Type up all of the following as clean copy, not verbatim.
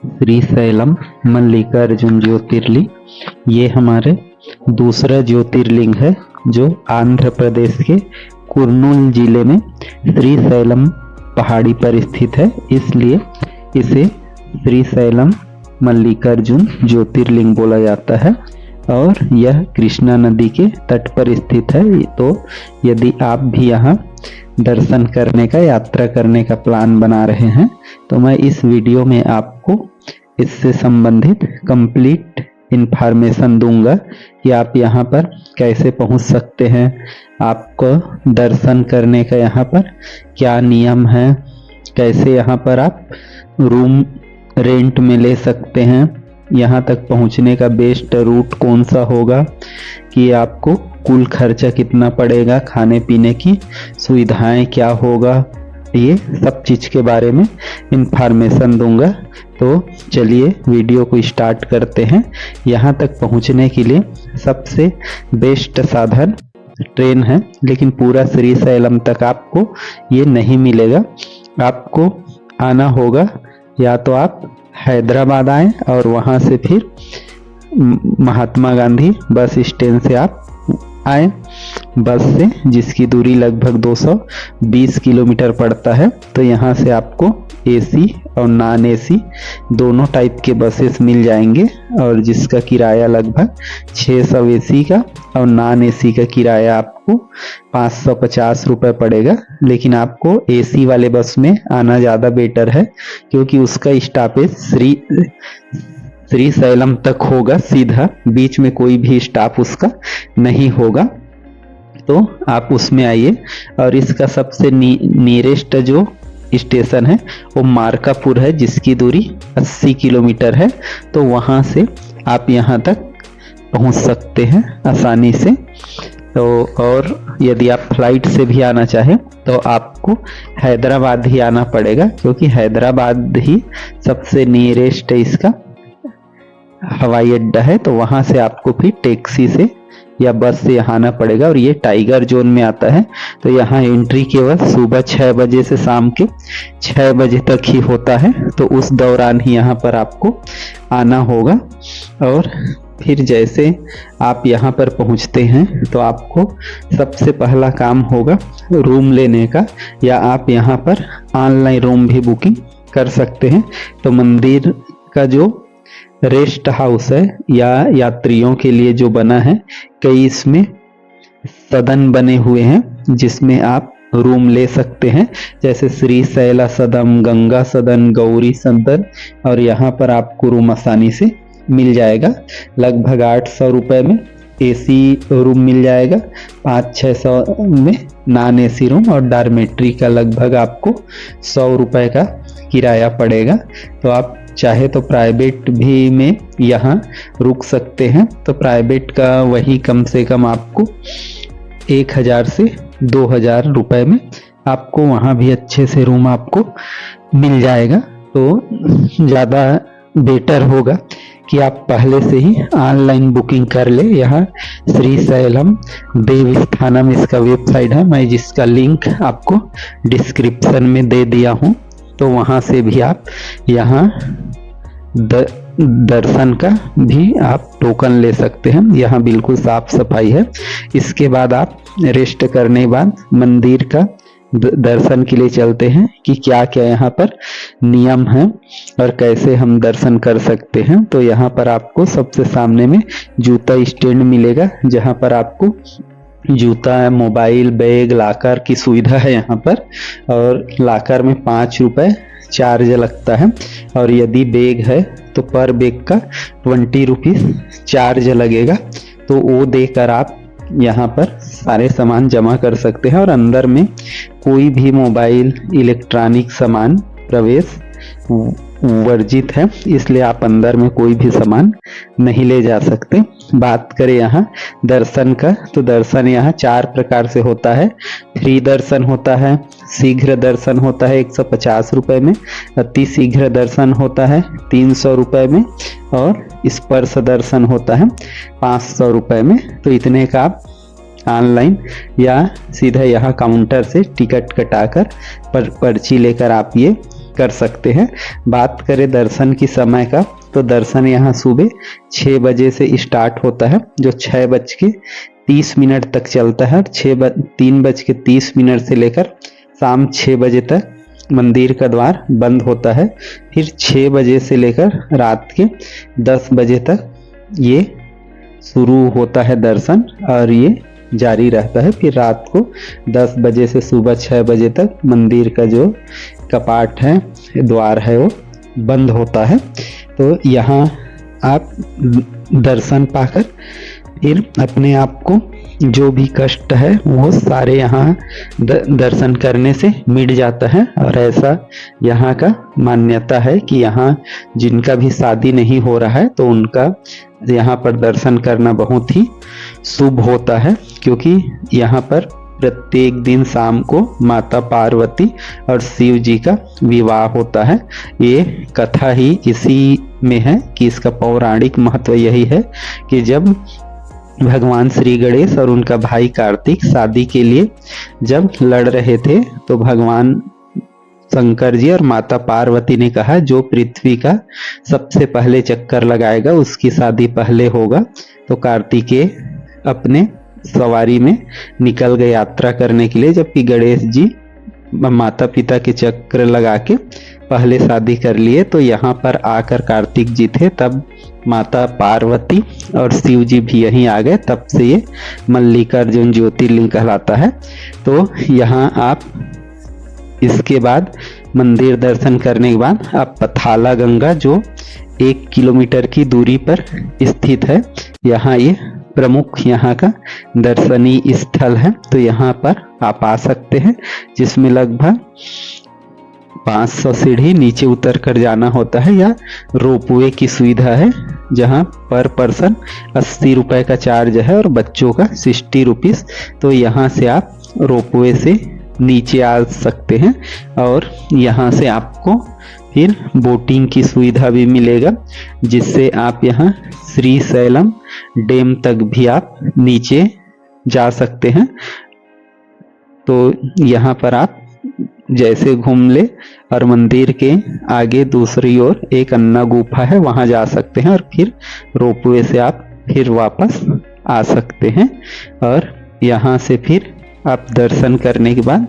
श्रीशैलम मल्लिकार्जुन ज्योतिर्लिंग। ये हमारे दूसरा ज्योतिर्लिंग है जो आंध्र प्रदेश के कुर्नूल जिले में श्रीशैलम पहाड़ी पर स्थित है, इसलिए इसे श्रीशैलम मल्लिकार्जुन ज्योतिर्लिंग बोला जाता है। और यह कृष्णा नदी के तट पर स्थित है। तो यदि आप भी यहाँ दर्शन करने का, यात्रा करने का प्लान बना रहे हैं तो मैं इस वीडियो में आपको इससे संबंधित कंप्लीट इंफॉर्मेशन दूंगा कि आप यहाँ पर कैसे पहुँच सकते हैं, आपको दर्शन करने का यहाँ पर क्या नियम है, कैसे यहाँ पर आप रूम रेंट में ले सकते हैं, यहाँ तक पहुँचने का बेस्ट रूट कौन सा होगा, कि आपको कुल खर्चा कितना पड़ेगा, खाने पीने की सुविधाएं क्या होगा, ये सब चीज़ के बारे में इंफॉर्मेशन दूंगा। तो चलिए वीडियो को स्टार्ट करते हैं। यहाँ तक पहुँचने के लिए सबसे बेस्ट साधन ट्रेन है, लेकिन पूरा श्रीशैलम तक आपको ये नहीं मिलेगा। आपको आना होगा या तो आप हैदराबाद आए और वहाँ से फिर महात्मा गांधी बस स्टैंड से आप आए बस से, जिसकी दूरी लगभग 220 किलोमीटर पड़ता है। तो यहाँ से आपको एसी और नॉन एसी दोनों टाइप के बसेस मिल जाएंगे और जिसका किराया लगभग 600 एसी का और नॉन एसी का किराया आपको 550 रुपये पड़ेगा। लेकिन आपको एसी वाले बस में आना ज़्यादा बेटर है, क्योंकि उसका स्टॉपेज श्रीशैलम तक होगा सीधा, बीच में कोई भी स्टॉप उसका नहीं होगा। तो आप उसमें आइए। और इसका सबसे नियरेस्ट जो स्टेशन है वो मार्कापुर है, जिसकी दूरी 80 किलोमीटर है। तो वहाँ से आप यहाँ तक पहुँच सकते हैं आसानी से। तो और यदि आप फ्लाइट से भी आना चाहें तो आपको हैदराबाद ही आना पड़ेगा, क्योंकि हैदराबाद ही सबसे नियरेस्ट इसका हवाई अड्डा है। तो वहाँ से आपको फिर टैक्सी से या बस से यहाँ आना पड़ेगा। और ये टाइगर जोन में आता है, तो यहाँ एंट्री केवल सुबह 6 बजे से शाम के 6 बजे तक ही होता है। तो उस दौरान ही यहाँ पर आपको आना होगा। और फिर जैसे आप यहाँ पर पहुँचते हैं तो आपको सबसे पहला काम होगा रूम लेने का, या आप यहाँ पर ऑनलाइन रूम भी बुकिंग कर सकते हैं। तो मंदिर का जो रेस्ट हाउस है या यात्रियों के लिए जो बना है, कई इसमें सदन बने हुए हैं जिसमें आप रूम ले सकते हैं, जैसे श्रीशैला सदन, गंगा सदन, गौरी सदन। और यहाँ पर आपको रूम आसानी से मिल जाएगा। लगभग 800 रुपये में एसी रूम मिल जाएगा, 500-600 में नॉन एसी रूम, और डॉर्मेट्री का लगभग आपको 100 रुपये का किराया पड़ेगा। तो आप चाहे तो प्राइवेट भी में यहाँ रुक सकते हैं। तो प्राइवेट का वही कम से कम आपको 1000 से 2000 रुपये में आपको वहाँ भी अच्छे से रूम आपको मिल जाएगा। तो ज़्यादा बेटर होगा कि आप पहले से ही ऑनलाइन बुकिंग कर ले। यहाँ श्रीशैलम देवस्थानम इसका वेबसाइट है, मैं जिसका लिंक आपको डिस्क्रिप्शन में दे दिया हूँ। तो वहाँ से भी आप यहाँ दर्शन का भी आप टोकन ले सकते हैं। यहाँ बिल्कुल साफ सफाई है। इसके बाद आप रेस्ट करने के बाद मंदिर का दर्शन के लिए चलते हैं कि क्या क्या यहाँ पर नियम है और कैसे हम दर्शन कर सकते हैं। तो यहाँ पर आपको सबसे सामने में जूता स्टैंड मिलेगा, जहाँ पर आपको जूता, मोबाइल, बैग, लॉकर की सुविधा है यहाँ पर। और लॉकर में 5 रुपये चार्ज लगता है, और यदि बैग है तो पर बैग का 20 रुपीज़ चार्ज लगेगा। तो वो देकर आप यहाँ पर सारे सामान जमा कर सकते हैं। और अंदर में कोई भी मोबाइल, इलेक्ट्रॉनिक सामान प्रवेश वर्जित है, इसलिए आप अंदर में कोई भी सामान नहीं ले जा सकते। बात करें यहाँ दर्शन का, तो दर्शन यहाँ 4 प्रकार से होता है। फ्री दर्शन होता है, शीघ्र दर्शन होता है 150 रुपये में, अति शीघ्र दर्शन होता है 300 रुपये में, और स्पर्श दर्शन होता है 500 रुपये में। तो इतने का आप ऑनलाइन या सीधा यहाँ काउंटर से टिकट कटाकर पर्ची लेकर आप ये कर सकते हैं। बात करें दर्शन की समय का, तो दर्शन यहाँ सुबह 6 बजे से स्टार्ट होता है, जो 6:30 तक चलता है। 3:30 से लेकर शाम 6 बजे तक मंदिर का द्वार बंद होता है। फिर 6 बजे से लेकर रात के 10 बजे तक ये शुरू होता है दर्शन, और ये जारी रहता है। फिर रात को 10 बजे से सुबह 6 बजे तक मंदिर का जो कपाट है, द्वार है, वो बंद होता है। तो यहाँ आप दर्शन पाकर फिर अपने आप को जो भी कष्ट है वो सारे यहाँ दर्शन करने से मिट जाता है। और ऐसा यहाँ का मान्यता है कि यहाँ जिनका भी शादी नहीं हो रहा है तो उनका यहाँ पर दर्शन करना बहुत ही शुभ होता है, क्योंकि यहाँ पर प्रत्येक दिन शाम को माता पार्वती और शिव जी का विवाह होता है। ये कथा ही इसी में है कि इसका पौराणिक महत्व यही है कि जब भगवान श्री गणेश और उनका भाई कार्तिक शादी के लिए जब लड़ रहे थे, तो भगवान शंकर जी और माता पार्वती ने कहा जो पृथ्वी का सबसे पहले चक्कर लगाएगा उसकी शादी पहले होगा। तो कार्तिकेय अपने सवारी में निकल गए यात्रा करने के लिए, जबकि गणेश जी माता पिता के चक्र लगा के पहले शादी कर लिए। तो यहाँ पर आकर कार्तिक जी थे, तब माता पार्वती और शिव जी भी यहीं आ गए। तब से ये मल्लिकार्जुन ज्योतिर्लिंग कहलाता है। तो यहाँ आप इसके बाद मंदिर दर्शन करने के बाद आप पथाला गंगा, जो 1 किलोमीटर की दूरी पर स्थित है, यहाँ ये प्रमुख यहाँ का दर्शनीय स्थल है। तो यहाँ पर आप आ सकते हैं, जिसमें लगभग 500 सीढ़ी नीचे उतर कर जाना होता है, या रोपवे की सुविधा है, जहाँ पर पर्सन 80 रुपए का चार्ज है और बच्चों का 60 रुपीज़। तो यहाँ से आप रोपवे से नीचे आ सकते हैं, और यहाँ से आपको फिर बोटिंग की सुविधा भी मिलेगा, जिससे आप यहाँ श्रीशैलम डैम तक भी आप नीचे जा सकते हैं। तो यहाँ पर आप जैसे घूम ले, और मंदिर के आगे दूसरी ओर एक अन्ना गुफा है, वहां जा सकते हैं, और फिर रोपवे से आप फिर वापस आ सकते हैं। और यहाँ से फिर आप दर्शन करने के बाद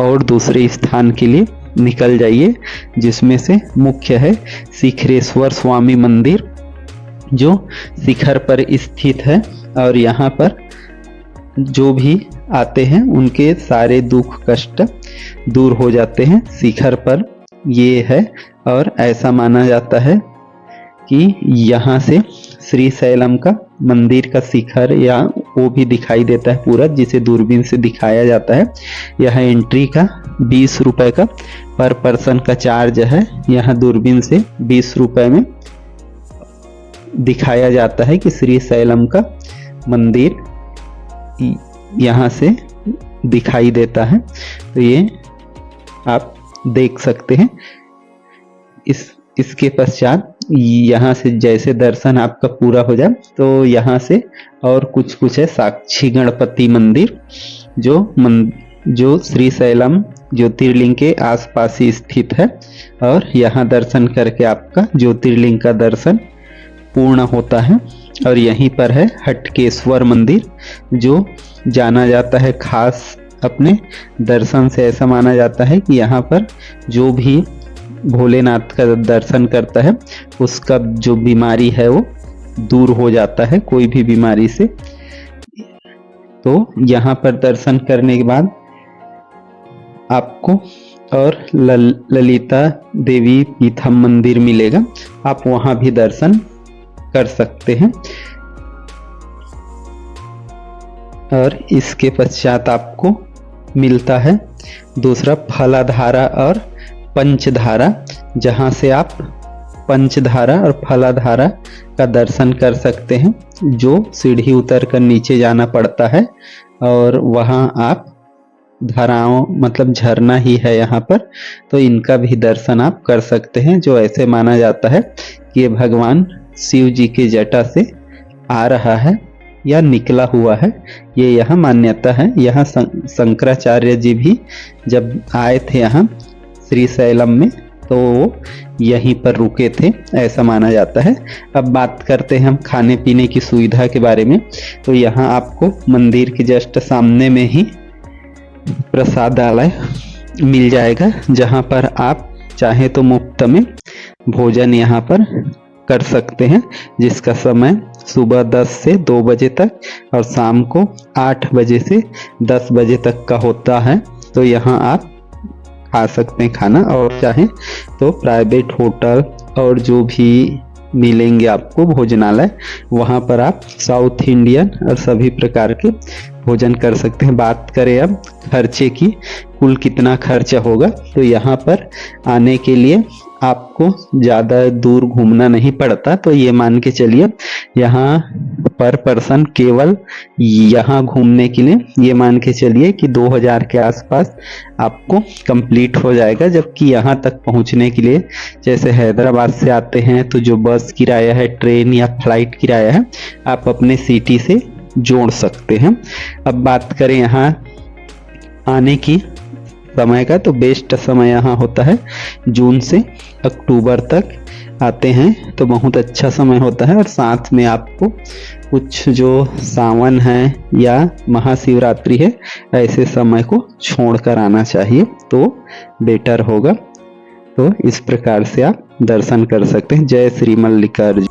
और दूसरे स्थान के लिए निकल जाइए, जिसमें से मुख्य है शिखरेश्वर स्वामी मंदिर, जो शिखर पर स्थित है। और यहाँ पर जो भी आते हैं उनके सारे दुख कष्ट दूर हो जाते हैं। शिखर पर ये है, और ऐसा माना जाता है कि यहाँ से श्रीशैलम का मंदिर का शिखर या वो भी दिखाई देता है पूरा, जिसे दूरबीन से दिखाया जाता है। यह एंट्री का 20 रुपए का पर पर्सन का चार्ज है। यहाँ दूरबीन से 20 रुपए में दिखाया जाता है कि श्रीशैलम का मंदिर यहाँ से दिखाई देता है। तो ये आप देख सकते हैं। इसके पश्चात यहाँ से जैसे दर्शन आपका पूरा हो जाए, तो यहाँ से और कुछ है साक्षी गणपति मंदिर, जो श्रीशैलम ज्योतिर्लिंग के आसपास ही स्थित है। और यहाँ दर्शन करके आपका ज्योतिर्लिंग का दर्शन पूर्ण होता है। और यहीं पर है हटकेश्वर मंदिर, जो जाना जाता है खास अपने दर्शन से। ऐसा माना जाता है कि यहाँ पर जो भी भोलेनाथ का दर्शन करता है उसका जो बीमारी है वो दूर हो जाता है, कोई भी बीमारी से। तो यहाँ पर दर्शन करने के बाद आपको और ललिता देवी पीठम मंदिर मिलेगा, आप वहां भी दर्शन कर सकते हैं। और इसके पश्चात आपको मिलता है दूसरा फलाधारा और पंचधारा, जहां से आप पंचधारा और फलाधारा का दर्शन कर सकते हैं, जो सीढ़ी उतर कर नीचे जाना पड़ता है। और वहां आप धाराओं मतलब झरना ही है यहाँ पर, तो इनका भी दर्शन आप कर सकते हैं, जो ऐसे माना जाता है कि ये भगवान शिव जी की जटा से आ रहा है या निकला हुआ है। ये यहाँ मान्यता है। यहाँ शंकराचार्य जी भी जब आए थे यहाँ श्रीशैलम में, तो वो यहीं पर रुके थे, ऐसा माना जाता है। अब बात करते हैं हम खाने पीने की सुविधा के बारे में। तो यहाँ आपको मंदिर के जस्ट सामने में ही प्रसादालय मिल जाएगा, जहाँ पर आप चाहे तो मुफ्त में भोजन यहाँ पर कर सकते हैं, जिसका समय सुबह 10 से 2 बजे तक और शाम को 8 बजे से 10 बजे तक का होता है। तो यहाँ आप खा सकते हैं खाना, और चाहे तो प्राइवेट होटल और जो भी मिलेंगे आपको भोजनालय, वहाँ पर आप साउथ इंडियन और सभी प्रकार के भोजन कर सकते हैं। बात करें अब खर्चे की, कुल कितना खर्चा होगा, तो यहाँ पर आने के लिए आपको ज़्यादा दूर घूमना नहीं पड़ता। तो ये मान के चलिए यहाँ पर पर्सन केवल यहाँ घूमने के लिए ये मान के चलिए कि 2000 के आसपास आपको कंप्लीट हो जाएगा। जबकि यहाँ तक पहुँचने के लिए, जैसे हैदराबाद से आते हैं तो जो बस किराया है, ट्रेन या फ्लाइट किराया है, आप अपने सिटी से जोड़ सकते हैं। अब बात करें यहाँ आने की समय का, तो बेस्ट समय यहाँ होता है जून से अक्टूबर तक आते हैं तो बहुत अच्छा समय होता है। और साथ में आपको कुछ जो सावन है या महाशिवरात्रि है, ऐसे समय को छोड़कर आना चाहिए तो बेटर होगा। तो इस प्रकार से आप दर्शन कर सकते हैं। जय श्री मल्लिकार्जुन।